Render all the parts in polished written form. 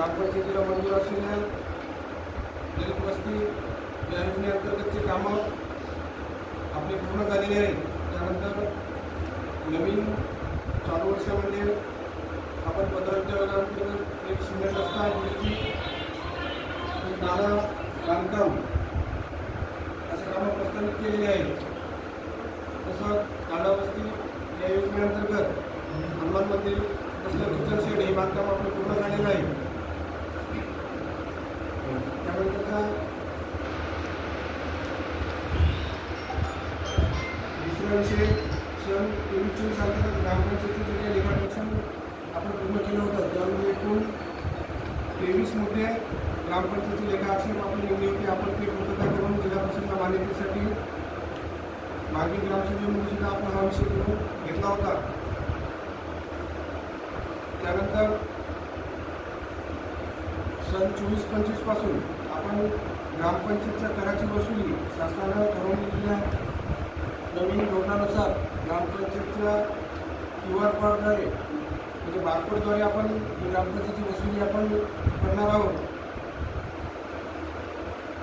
ग्रामपंचायतीला मंजूर असलेल्या दलित वस्ती या योजनेअंतर्गतचे कामं आपले पूर्ण झालेले आहेत. त्यानंतर नवीन चालू वर्षामध्ये आपण 15 एक सिमेंट रस्ता दुरुस्ती, नाला बांधकाम असे कामं प्रस्तावित केलेले आहेत. तसं तांडा वस्ती या योजनेअंतर्गत हनुमान मंदिर तसलं किचन शेड हे बांधकाम आपलं पूर्ण झालेलं आहे. त्यानंतरचा दुसरा विषय सन 23-24 अंतर्गत ग्रामपंचायतीचे जे लेखापरीक्षण आपण पूर्ण केलं होतं, त्यामध्ये एकूण 23 मुद्दे ग्रामपंचायतीचे लेखा आक्षेप आपण निवडले होते. आपण ते पूर्तता करून जिल्हा परिषदेला मान्यतेसाठी मागील ग्रामसभेमध्ये सुद्धा आपण हा विषय करून घेतला होता. त्यानंतर सन 24-25 पासून आपण ग्रामपंचायतच्या कराची वसुली शासनानं ठरवलेल्या नवीन धोरणानुसार ग्रामपंचायतच्या QR कोडद्वारे म्हणजे बारकोडद्वारे आपण ही ग्रामपंचायतीची वसुली आपण करणार आहोत.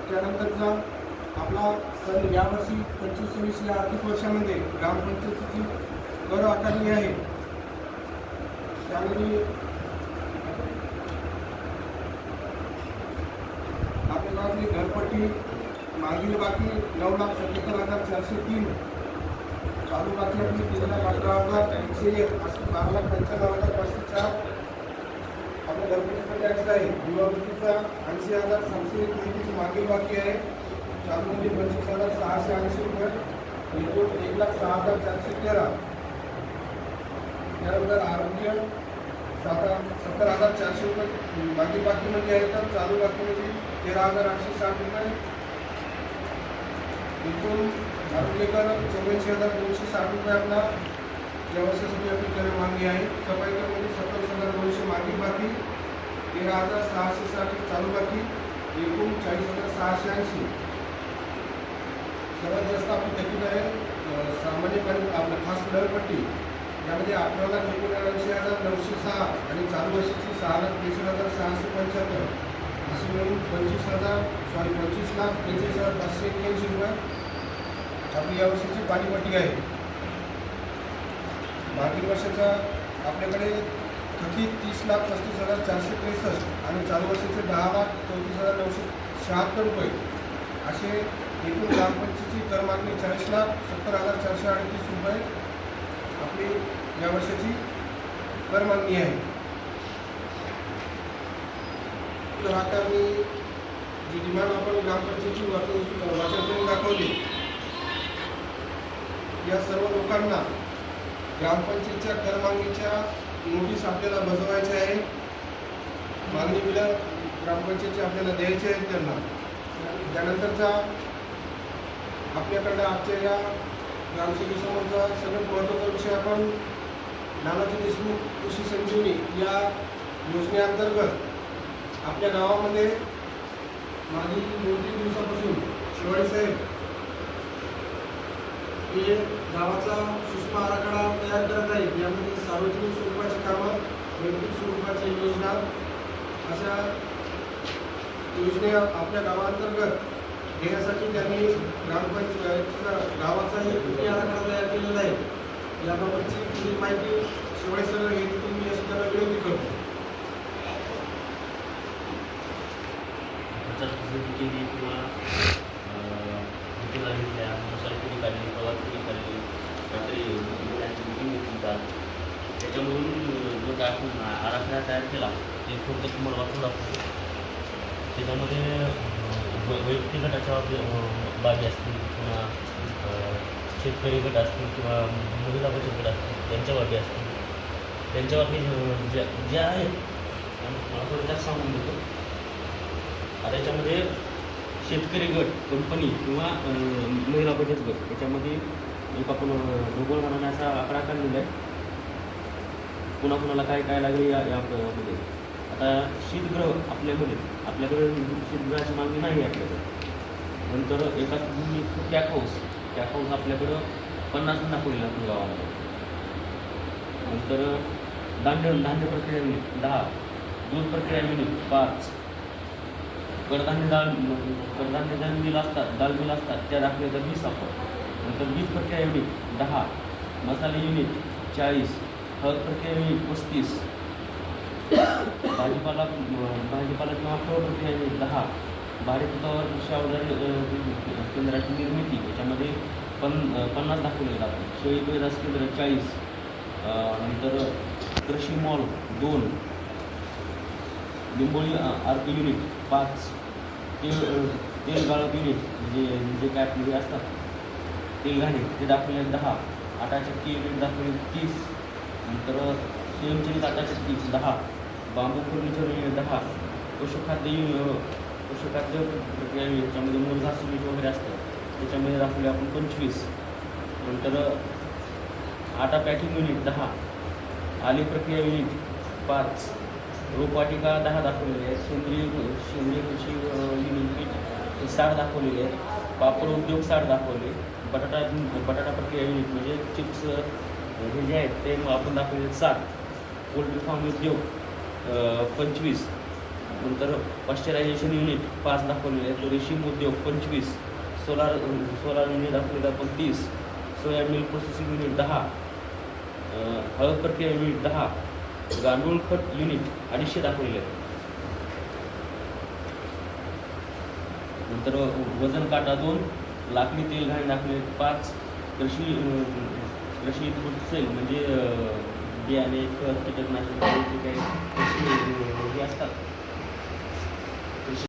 त्यानंतरचा आपला सन यावर्षी 25-26 या आर्थिक वर्षामध्ये ग्रामपंचायतीची कर आकारणी आहे. त्यामध्ये आपल्या गावातली घरपट्टी मागील बाकी 9,77,403, चालू बाकी आपली 3,18,101, अशी 12,95,504 आपल्या घरपट्टीचा टॅक्स आहे. युवावृत्तीचा 80,733 मागील बाकी आहे. चालूमध्ये 25,680 रुपये, एकूण 1,06,413. त्यानंतर आरोग्य 70,400 रुपये मागील बाकीमध्ये आहे. तर चालू बाकीमध्ये 13,860 रुपये, एकूण आरोग्य कर 84,260 रुपये आपला या वर्षासाठी आपली कर मागणी आहे. सफाई करमध्ये 27,200 मागील बाकी, 13,660 चालू बाकी, एकूण 40,680. सर्वात जास्त आपली थकीत आहे सामान्यपणे आपलं खास घरपट्टी, यामध्ये 18,79,906 आणि चालू वर्षाची 6,63,675 असे मिळून 25,43,45,581 रुपये आपली या वर्षाची पाणीपट्टी आहे. मागील वर्षाचा आपल्याकडे थकीत 30,35,463 आणि चालू वर्षाचे 10,34,976 रुपये असे एकूण ग्रामपंचायतीची कर मागणी 40,70,438 रुपये आपली या वर्षाची कर मागणी आहे. तर आता मी जी डिमांड आपण ग्रामपंचायतीची वाचन करून दाखवली, या सर्व लोकांना ग्रामपंचायतीच्या कर मागणीच्या नोटीस आपल्याला बजवायच्या आहे. मागणी बिलं ग्रामपंचायतीची आपल्याला द्यायची आहेत त्यांना. त्यानंतरचा आपल्याकडं आजच्या या ग्रामसभेसमोरचा सगळ्यात महत्त्वाचा विषय आपण नानाजी देशमुख कृषी संजीवनी या योजनेअंतर्गत आपल्या गावामध्ये मागील 2-3 दिवसापासून शिवाळे साहेब हे गावाचा सूक्ष्म आराखडा तयार करत आहेत. यामध्ये सार्वजनिक स्वरूपाची कामं, वैयक्तिक स्वरूपाची योजना अशा योजने आपल्या गावाअंतर्गत घेण्यासाठी त्यांनी ग्रामपंचायतीचा गावाचा एक कृती आराखडा तयार केलेला आहे. याबाबतची पुढील माहिती शिवाळे सर हे तुम्ही अशी त्यांना विनंती करतो. किंवा सरकारी काढली, प्रवासी काढली, काहीतरी मिटिंग घेतली, त्याच्यामधून जो काय आपण आराखडा तयार केला ते थोडक्यात तुम्हाला वाचून दाखवतो. त्याच्यामध्ये वैयक्तिक गटाच्या बाबी असतील किंवा शेतकरी गट असतील किंवा महिला बचत गट असतील त्यांच्या बाबी असतील, त्यांच्या बाबी ज्या आहेत आपण त्यात सांगून देतो. आता याच्यामध्ये शेतकरी गट, कंपनी किंवा महिला बचत गट याच्यामध्ये एक आपण भूगोल असा आकडा काढलेला आहे. कुणाकुणाला काय काय लागेल यामध्ये. आता शीतगृह आपल्याकडे शीतगृहाची मागणी नाही आपल्याकडे. नंतर एका कॅक हाऊस आपल्याकडं 50 दाखवलेलं आपण गावाला. नंतर धान्य प्रक्रिया 10, दूध प्रक्रिया युनिट 5, कडधान्य डाळ मिल असतात, डाळ मिल असतात त्या दाखवल्या तर 20 आपण. नंतर बीज प्रक्रिया युनिट 10, मसाले युनिट 40, हळद प्रक्रिया युनिट 35, भाजीपाला किंवा फळ प्रक्रिया युनिट 10, भाडेपट्टावर कृषी अवजारे केंद्राची निर्मिती याच्यामध्ये 50 दाखवलेलं आपण. शेळी पैदास केंद्र 40, नंतर कृषी मॉल 2, लिंबोळी आर्क युनिट 5, तेल गाळप युनिट म्हणजे काय आपले असतात तेल घाणे ते दाखवले 10, आटा चक्की युनिट दाखवले 30, नंतर स्वयंचलित आटा चक्की 10, बांबू फर्निचर युनिट 10, पशुखाद्य प्रक्रिया युनिट याच्यामध्ये मुरघास युनिट वगैरे असतं त्याच्यामध्ये दाखवले आपण 25, नंतर आटा पॅकिंग युनिट 10, आली प्रक्रिया युनिट 5, रोपवाटिका 10 दाखवलेले आहेत, सेंद्रिय कृषी युनिट 60 दाखवलेले आहेत, पापड उद्योग 60 दाखवले, बटाटा प्रक्रिया युनिट म्हणजे चिप्स हे जे आहेत ते आपण दाखवले 60, पोल्ट्री फार्म उद्योग 25, नंतर पाश्चरायझेशन युनिट 5 दाखवलेले आहेत, रेशीम उद्योग 25, सोलार युनिट दाखवलेलं आपण 30, सोया मिल्क प्रोसेसिंग युनिट 10, हळद प्रक्रिया युनिट 10, गांडूळ खत युनिट 250 दाखवलेले आहेत. नंतर वजन काटा 2, लाकडी तेल घाणी दाखवले 5, कृषी इनपुट सेल म्हणजे बियाणे खत कीटकनाशक जे काही कृषी हे असतात